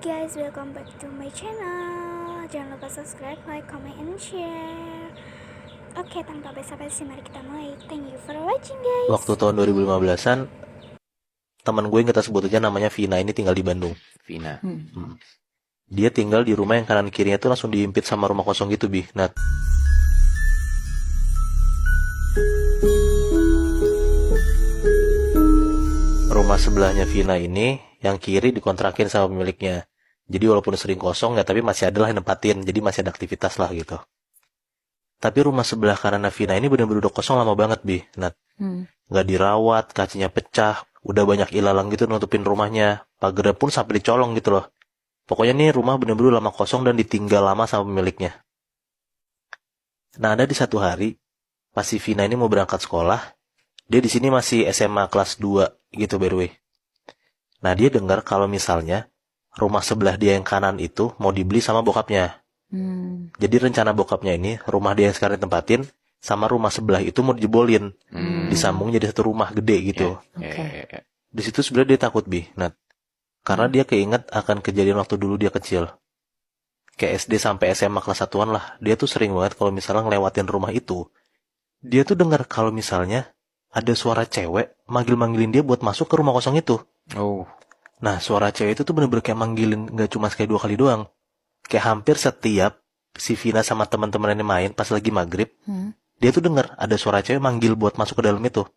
guys, welcome back to my channel. Jangan lupa subscribe, like, comment, and share. Oke, tanpa basa-basi mari kita mulai. Thank you for watching guys. Waktu tahun 2015-an, teman gue yang kita sebut aja namanya Vina ini tinggal di Bandung. Vina. Dia tinggal di rumah yang kanan kirinya tuh langsung diimpit sama rumah kosong gitu, Bi. Nah, rumah sebelahnya Vina ini yang kiri dikontrakin sama pemiliknya. Jadi walaupun sering kosong ya, tapi masih ada lah yang nempatin. Jadi masih ada aktivitas lah gitu. Tapi rumah sebelah kanan Vina ini bener-bener udah kosong lama banget, Bi. Nah, nggak dirawat, kacanya pecah, udah banyak ilalang gitu nutupin rumahnya. Pagarnya pun sampai dicolong gitu loh. Pokoknya nih rumah bener-bener lama kosong dan ditinggal lama sama pemiliknya. Nah, ada di satu hari, pas si Vina ini mau berangkat sekolah, dia di sini masih SMA kelas 2 gitu by the way. Nah, dia dengar kalau misalnya rumah sebelah dia yang kanan itu mau dibeli sama bokapnya. Jadi rencana bokapnya ini, rumah dia yang sekarang ditempatin, sama rumah sebelah itu mau dijebolin. Disambung jadi satu rumah gede gitu. Di situ sebenarnya dia takut, Bi. Nah, karena dia keinget akan kejadian waktu dulu dia kecil. Kayak SD sampai SMA kelas 1-an lah. Dia tuh sering banget kalau misalnya ngelewatin rumah itu. Dia tuh dengar kalau misalnya ada suara cewek manggil-manggilin dia buat masuk ke rumah kosong itu. Oh. Nah, suara cewek itu tuh bener-bener kayak manggilin, gak cuma sekali 2 kali doang. Kayak hampir setiap si Vina sama teman-temannya main pas lagi maghrib, dia tuh dengar ada suara cewek manggil buat masuk ke dalam itu.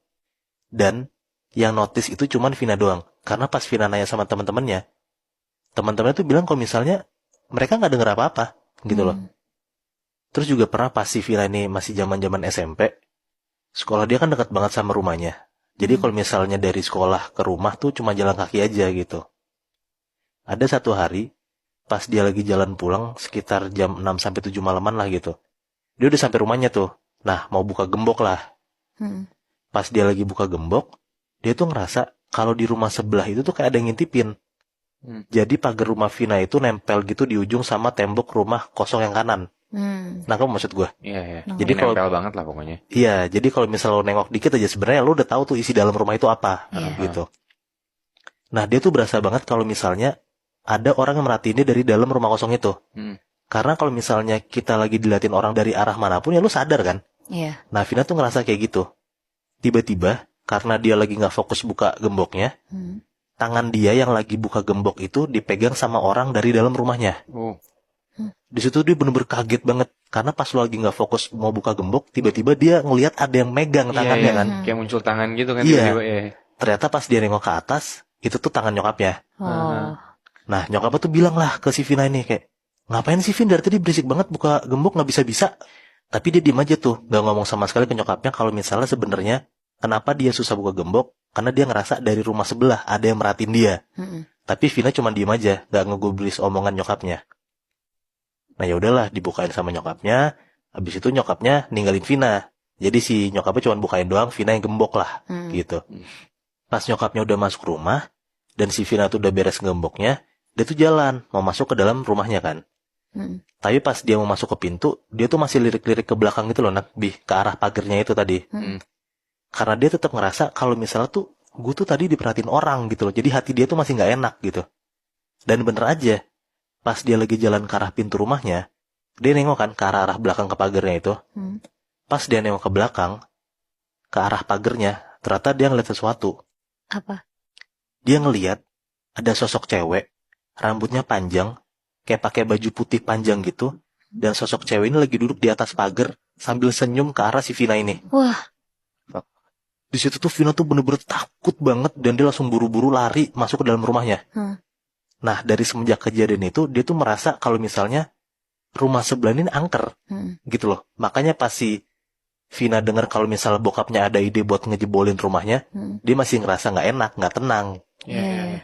Dan yang notice itu cuman Vina doang. Karena pas Vina nanya sama teman-temannya tuh bilang kalau misalnya mereka nggak dengar apa-apa gitu loh. Terus juga pernah pas si Vina ini masih zaman-zaman SMP, sekolah dia kan dekat banget sama rumahnya. Jadi kalau misalnya dari sekolah ke rumah tuh cuma jalan kaki aja gitu. Ada satu hari, pas dia lagi jalan pulang sekitar jam 6-7 malaman lah gitu. Dia udah sampai rumahnya tuh. Nah, mau buka gembok lah. Pas dia lagi buka gembok, dia tuh ngerasa kalau di rumah sebelah itu tuh kayak ada yang ngintipin. Jadi pagar rumah Vina itu nempel gitu di ujung sama tembok rumah kosong yang kanan. Nah, kamu maksud gue? Iya. Jadi kalau nempel banget lah pokoknya. Iya, jadi kalau misalnya lo nengok dikit aja sebenarnya lo udah tahu tuh isi dalam rumah itu apa, gitu. Nah, dia tuh berasa banget kalau misalnya ada orang yang merhatiin dia dari dalam rumah kosong itu. Karena kalau misalnya kita lagi diliatin orang dari arah manapun ya lo sadar kan? Iya. Nah, Vina tuh ngerasa kayak gitu. Tiba-tiba, karena dia lagi nggak fokus buka gemboknya, tangan dia yang lagi buka gembok itu dipegang sama orang dari dalam rumahnya. Oh. Di situ dia bener-bener kaget banget. Karena pas lo lagi nggak fokus mau buka gembok, tiba-tiba dia ngelihat ada yang megang tangannya kan. Kayak muncul tangan gitu kan Iya. tiba-tiba ya. Ternyata pas dia nengok ke atas, itu tuh tangan nyokapnya. Oh. Nah, nyokapnya tuh bilang lah ke si Vina ini kayak, ngapain sih Vin dari tadi berisik banget buka gembok nggak bisa-bisa. Tapi dia diem aja tuh, nggak ngomong sama sekali ke nyokapnya kalau misalnya sebenarnya kenapa dia susah buka gembok, karena dia ngerasa dari rumah sebelah ada yang merhatiin dia. Tapi Vina cuma diem aja, nggak ngegubris omongan nyokapnya. Nah, ya udahlah dibukain sama nyokapnya. Habis itu nyokapnya ninggalin Vina. Jadi si nyokapnya cuma bukain doang, Vina yang gembok lah, gitu. Pas nyokapnya udah masuk rumah dan si Vina tuh udah beres gemboknya, dia tuh jalan mau masuk ke dalam rumahnya kan. Tapi pas dia mau masuk ke pintu, dia tuh masih lirik-lirik ke belakang gitu loh, ke arah pagernya itu tadi. Karena dia tetap ngerasa kalau misalnya tuh gue tuh tadi diperhatiin orang gitu loh. Jadi hati dia tuh masih nggak enak gitu. Dan bener aja, pas dia lagi jalan ke arah pintu rumahnya, dia nengok kan ke arah belakang ke pagernya itu. Pas dia nengok ke belakang, ke arah pagernya, ternyata dia ngeliat sesuatu. Apa? Dia ngeliat ada sosok cewek, rambutnya panjang, kayak pakai baju putih panjang gitu. Dan sosok cewek ini lagi duduk di atas pagar sambil senyum ke arah si Vina ini. Wah. Di situ tuh Vina tuh bener-bener takut banget dan dia langsung buru-buru lari masuk ke dalam rumahnya. Nah, dari semenjak kejadian itu, dia tuh merasa kalau misalnya rumah sebelah ini angker, gitu loh. Makanya pas si Vina dengar kalau misalnya bokapnya ada ide buat ngejebolin rumahnya, dia masih ngerasa nggak enak, nggak tenang,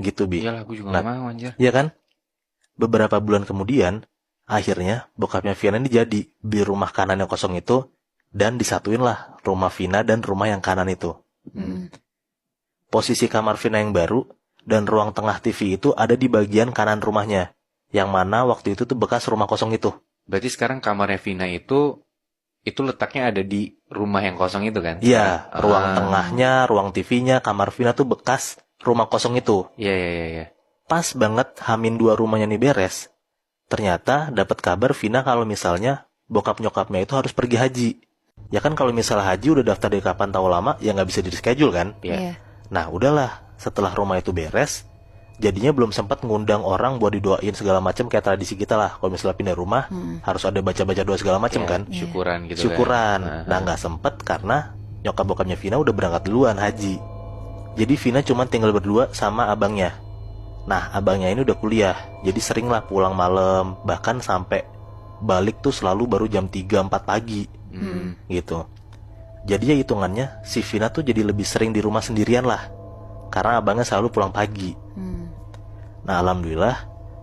gitu Bi. Iyalah, gue juga nggak mau anjir. Iya kan? Beberapa bulan kemudian, akhirnya bokapnya Vina ini jadi beli rumah kanan yang kosong itu, dan disatuin lah rumah Vina dan rumah yang kanan itu. Posisi kamar Vina yang baru dan ruang tengah TV itu ada di bagian kanan rumahnya, yang mana waktu itu tuh bekas rumah kosong itu. Berarti sekarang kamarnya Vina itu letaknya ada di rumah yang kosong itu kan? Iya, ruang tengahnya, ruang TV-nya, kamar Vina tuh bekas rumah kosong itu. Iya. pas banget H-2 rumahnya nih beres. Ternyata dapat kabar Vina kalau misalnya bokap nyokapnya itu harus pergi haji. Ya kan kalau misalnya haji udah daftar dari kapan tahu lama, ya nggak bisa di reschedule kan? Iya. Nah udahlah, setelah rumah itu beres, jadinya belum sempat ngundang orang buat didoain segala macam kayak tradisi kita lah. Kalau misalnya pindah rumah, harus ada baca-baca doa segala macam kan? Syukuran gitu Syukuran. kan. Nah nggak sempet karena nyokap bokapnya Vina udah berangkat duluan haji. Jadi Vina cuma tinggal berdua sama abangnya. Nah abangnya ini udah kuliah, jadi sering lah pulang malam, bahkan sampai balik tuh selalu baru jam 3-4 pagi gitu. Jadi ya hitungannya si Vina tuh jadi lebih sering di rumah sendirian lah, karena abangnya selalu pulang pagi. Nah alhamdulillah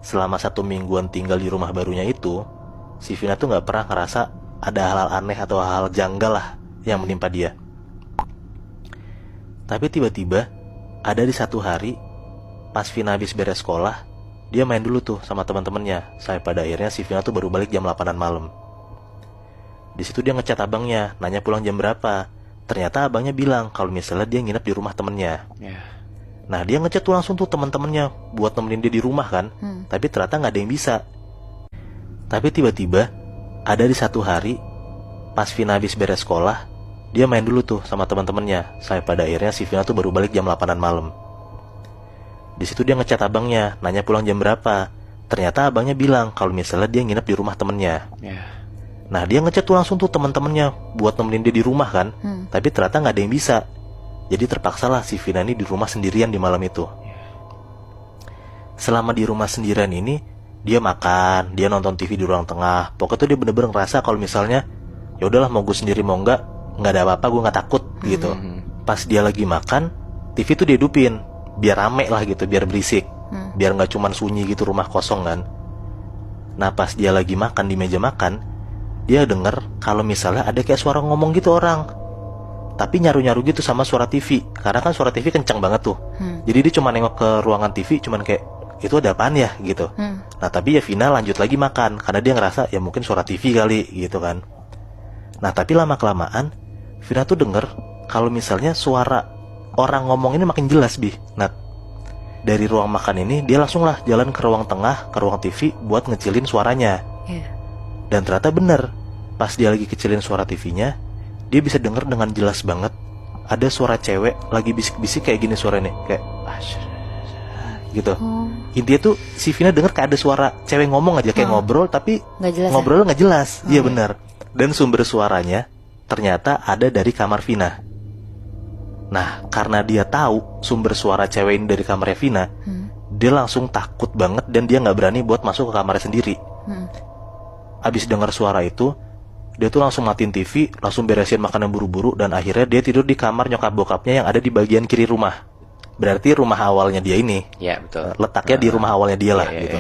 selama 1 mingguan tinggal di rumah barunya itu, si Vina tuh gak pernah ngerasa ada hal-hal aneh atau hal-hal janggal lah yang menimpa dia. Tapi tiba-tiba ada di satu hari pas Vina habis beres sekolah, dia main dulu tuh sama teman-temannya. Sampai pada akhirnya si Vina tuh baru balik jam 8-an malam. Di situ dia ngechat abangnya, nanya pulang jam berapa. Ternyata abangnya bilang kalau misalnya dia nginep di rumah temennya. Nah dia ngechat tuh langsung tuh teman-temannya buat nemenin dia di rumah kan. Tapi ternyata nggak ada yang bisa. Tapi tiba-tiba ada di satu hari pas Vina habis beres sekolah, dia main dulu tuh sama teman-temannya. Sampai pada akhirnya si Vina tuh baru balik jam 8-an malam. Di situ dia ngechat abangnya, nanya pulang jam berapa. Ternyata abangnya bilang kalau misalnya dia nginep di rumah temennya. Nah dia ngechat tuh langsung tuh teman-temannya buat nemenin dia di rumah kan. Tapi ternyata nggak ada yang bisa. Jadi terpaksalah si Vina ini di rumah sendirian di malam itu. Selama di rumah sendirian ini, dia makan, dia nonton TV di ruang tengah. Pokoknya tuh dia bener-bener ngerasa kalau misalnya ya udahlah mau gue sendiri mau nggak ada apa-apa, gue nggak takut gitu. Pas dia lagi makan, TV tuh dia hidupin biar rame lah gitu, biar berisik, biar nggak cuman sunyi gitu rumah kosong kan. Nah pas dia lagi makan di meja makan, dia denger kalau misalnya ada kayak suara ngomong gitu orang, tapi nyaru-nyaru gitu sama suara TV, karena kan suara TV kencang banget tuh. Jadi dia cuma nengok ke ruangan TV, cuman kayak itu ada apaan ya gitu. Nah tapi ya Vina lanjut lagi makan, karena dia ngerasa ya mungkin suara TV kali gitu kan. Nah tapi lama-kelamaan Vina tuh denger kalau misalnya suara orang ngomong ini makin jelas Bi. Nah dari ruang makan ini dia langsung lah jalan ke ruang tengah, ke ruang TV buat ngecilin suaranya. Dan ternyata bener, pas dia lagi kecilin suara TV-nya, dia bisa denger dengan jelas banget ada suara cewek lagi bisik-bisik kayak gini suaranya, kayak gitu. Intinya tuh si Vina denger kayak ada suara cewek ngomong aja, kayak ngobrol tapi ngobrolnya nggak jelas. Iya benar. Dan sumber suaranya ternyata ada dari kamar Vina. Nah karena dia tahu sumber suara cewek ini dari kamarnya Vina, dia langsung takut banget dan dia nggak berani buat masuk ke kamarnya sendiri. Abis dengar suara itu, dia tuh langsung matiin TV, langsung beresin makanan buru-buru, dan akhirnya dia tidur di kamar nyokap bokapnya yang ada di bagian kiri rumah. Berarti rumah awalnya dia ini. Ya betul. Letaknya di rumah awalnya dia lah gitu.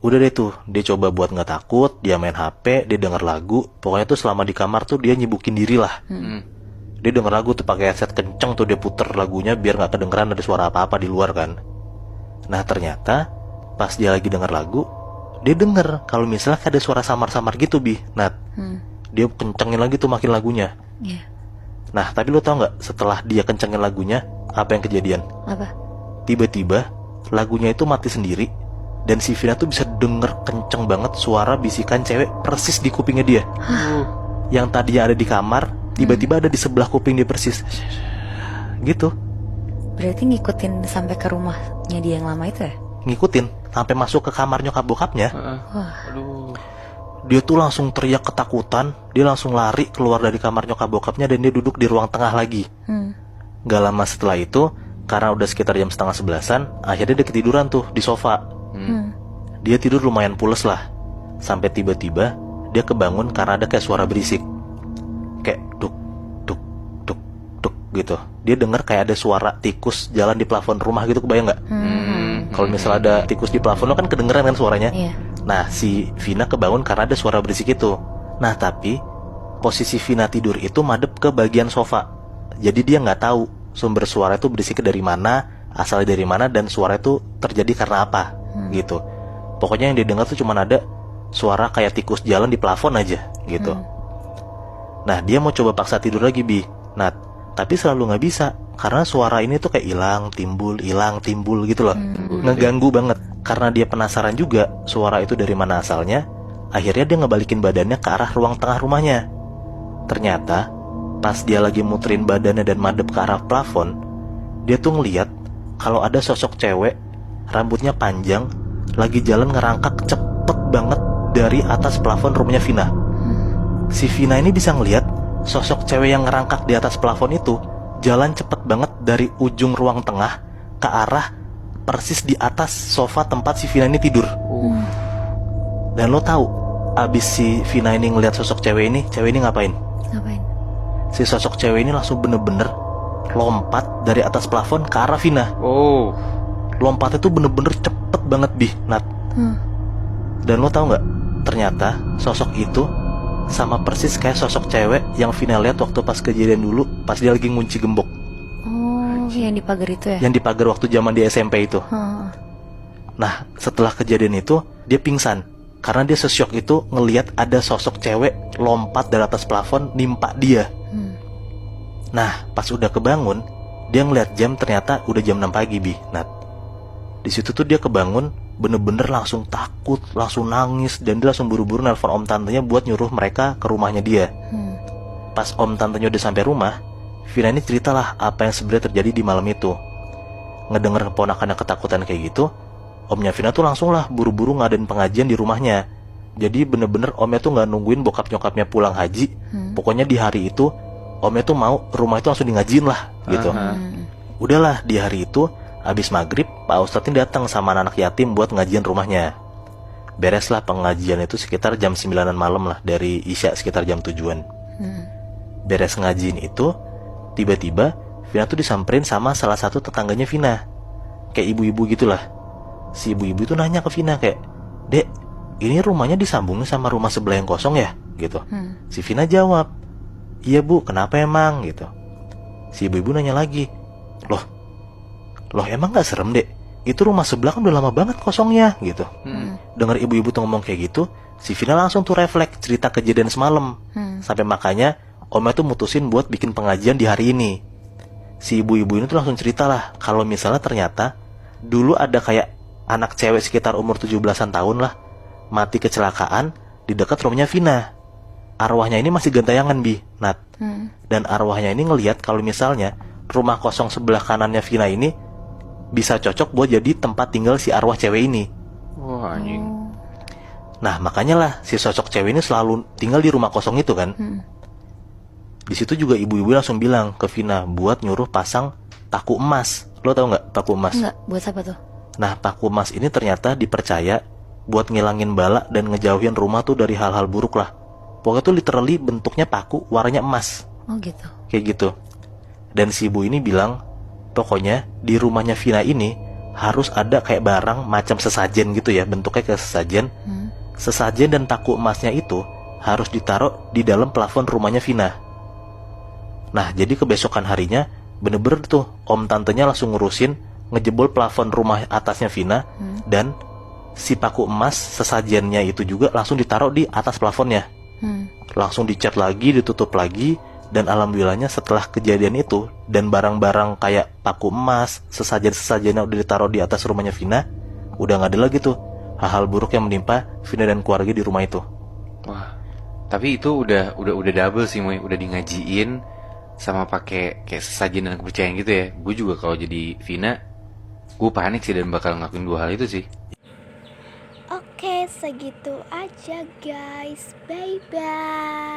Udah deh tuh, dia coba buat nggak takut, dia main HP, dia denger lagu. Pokoknya tuh selama di kamar tuh dia nyibukin diri lah. Dia denger lagu tuh pakai headset kenceng tuh, dia puter lagunya biar nggak kedengeran ada suara apa-apa di luar kan. Nah ternyata pas dia lagi denger lagu, dia denger kalau misalnya ada suara samar-samar gitu Bi. Nah dia kencengin lagi tuh makin lagunya. Nah tapi lu tau nggak setelah dia kencengin lagunya apa yang kejadian? Apa? Tiba-tiba lagunya itu mati sendiri, dan si Vina tuh bisa denger kenceng banget suara bisikan cewek persis di kupingnya dia. Yang tadinya ada di kamar, tiba-tiba ada di sebelah kuping dia persis. Gitu. Berarti ngikutin sampai ke rumahnya dia yang lama itu ya? Ngikutin sampai masuk ke kamar nyokap bokapnya. Aduh. Dia tuh langsung teriak ketakutan, dia langsung lari keluar dari kamar nyokap bokapnya dan dia duduk di ruang tengah lagi. Gak lama setelah itu, karena udah sekitar jam 10:30-an, akhirnya dia ketiduran tuh di sofa. Dia tidur lumayan pules lah, sampai tiba-tiba dia kebangun karena ada kayak suara berisik, kayak duk duk duk duk gitu. Dia dengar kayak ada suara tikus jalan di plafon rumah gitu, kebayang nggak? Kalau misalnya ada tikus di plafon lo kan kedengeran kan suaranya. Nah si Vina kebangun karena ada suara berisik itu. Nah tapi posisi Vina tidur itu madep ke bagian sofa, jadi dia nggak tahu sumber suara itu berisik dari mana, asalnya dari mana, dan suara itu terjadi karena apa gitu. Pokoknya yang dia dengar tuh cuma ada suara kayak tikus jalan di plafon aja gitu. Nah dia mau coba paksa tidur lagi Bi. Nah tapi selalu nggak bisa, karena suara ini tuh kayak hilang timbul gitu loh. Ngeganggu banget. Karena dia penasaran juga suara itu dari mana asalnya, akhirnya dia ngebalikin badannya ke arah ruang tengah rumahnya. Ternyata pas dia lagi muterin badannya dan madep ke arah plafon, dia tuh ngeliat kalau ada sosok cewek, rambutnya panjang, lagi jalan ngerangkak cepet banget dari atas plafon rumahnya Vina. Si Vina ini bisa ngeliat sosok cewek yang ngerangkak di atas plafon itu jalan cepet banget dari ujung ruang tengah ke arah persis di atas sofa tempat si Vina ini tidur. Dan lo tahu, abis si Vina ini ngeliat sosok cewek ini ngapain? Ngapain? Si sosok cewek ini langsung bener-bener lompat dari atas plafon ke arah Vina. Oh. Lompatnya tuh bener-bener cepet banget Nat. Dan lo tahu nggak? Ternyata sosok itu sama persis kayak sosok cewek yang Vina lihat waktu pas kejadian dulu, pas dia lagi ngunci gembok. Oh, yang di pagar itu ya? Yang di pagar waktu zaman di SMP itu. Nah, setelah kejadian itu dia pingsan karena dia sesyok itu ngelihat ada sosok cewek lompat dari atas plafon nimpa dia. Nah, pas udah kebangun, dia ngeliat jam, ternyata udah jam 6 pagi Nat. Di situ tuh dia kebangun, bener-bener langsung takut, langsung nangis, dan dia langsung buru-buru nelpon om tantenya buat nyuruh mereka ke rumahnya dia. Pas om tantenya udah sampai rumah, Vina ini ceritalah apa yang sebenarnya terjadi di malam itu. Ngedenger keponakannya ketakutan kayak gitu, omnya Vina tuh langsung lah buru-buru ngadain pengajian di rumahnya. Jadi bener-bener omnya tuh gak nungguin bokap nyokapnya pulang haji. Pokoknya di hari itu omnya tuh mau rumah itu langsung di ngajiin lah gitu. Udahlah, di hari itu abis maghrib, Pak Ustadz ini datang sama anak yatim buat ngajian rumahnya. Bereslah pengajian itu sekitar jam 9-an malam lah, dari Isya sekitar jam 7-an. Beres ngajiin itu, tiba-tiba Vina tuh disamperin sama salah satu tetangganya Vina. Kayak ibu-ibu gitulah. Si ibu-ibu itu nanya ke Vina kayak, "Dek, ini rumahnya disambungin sama rumah sebelah yang kosong ya?" gitu. Si Vina jawab, "Iya Bu, kenapa emang?" gitu. Si ibu-ibu nanya lagi, Loh emang gak serem Dek? Itu rumah sebelah kan udah lama banget kosongnya gitu. Dengar ibu-ibu tuh ngomong kayak gitu, si Vina langsung tuh refleks cerita kejadian semalam. Sampai makanya omnya tuh mutusin buat bikin pengajian di hari ini. Si ibu-ibu ini tuh langsung cerita lah kalau misalnya ternyata dulu ada kayak anak cewek sekitar umur 17-an tahun lah, mati kecelakaan di dekat rumahnya Vina. Arwahnya ini masih gentayangan Nat. Dan arwahnya ini ngelihat kalau misalnya rumah kosong sebelah kanannya Vina ini bisa cocok buat jadi tempat tinggal si arwah cewek ini. Wah, anjing. Nah, makanya lah si sosok cewek ini selalu tinggal di rumah kosong itu kan. Di situ juga ibu-ibu langsung bilang ke Vina buat nyuruh pasang paku emas. Lo tau nggak paku emas? Enggak, buat apa tuh? Nah, paku emas ini ternyata dipercaya buat ngilangin bala dan ngejauhin rumah tuh dari hal-hal buruk lah. Pokoknya tuh literally bentuknya paku, warnanya emas. Oh gitu. Kayak gitu. Dan si ibu ini bilang, pokoknya di rumahnya Vina ini harus ada kayak barang macam sesajen gitu ya, bentuknya kayak sesajen. Sesajen dan paku emasnya itu harus ditaruh di dalam plafon rumahnya Vina. Nah, jadi kebesokan harinya bener-bener tuh om tantenya langsung ngurusin ngejebol plafon rumah atasnya Vina. Dan si paku emas sesajennya itu juga langsung ditaruh di atas plafonnya. Langsung dicat lagi, ditutup lagi. Dan alhamdulillahnya setelah kejadian itu dan barang-barang kayak paku emas, sesajen-sesajennya udah ditaruh di atas rumahnya Vina, udah gak ada lagi tuh hal-hal buruk yang menimpa Vina dan keluarga di rumah itu. Wah, tapi itu udah double sih, Moy. Udah di ngajiin sama pakai kayak sesajen dan kepercayaan gitu ya. Gue juga kalau jadi Vina, gue panik sih dan bakal ngelakuin dua hal itu sih. Oke, segitu aja guys. Bye bye.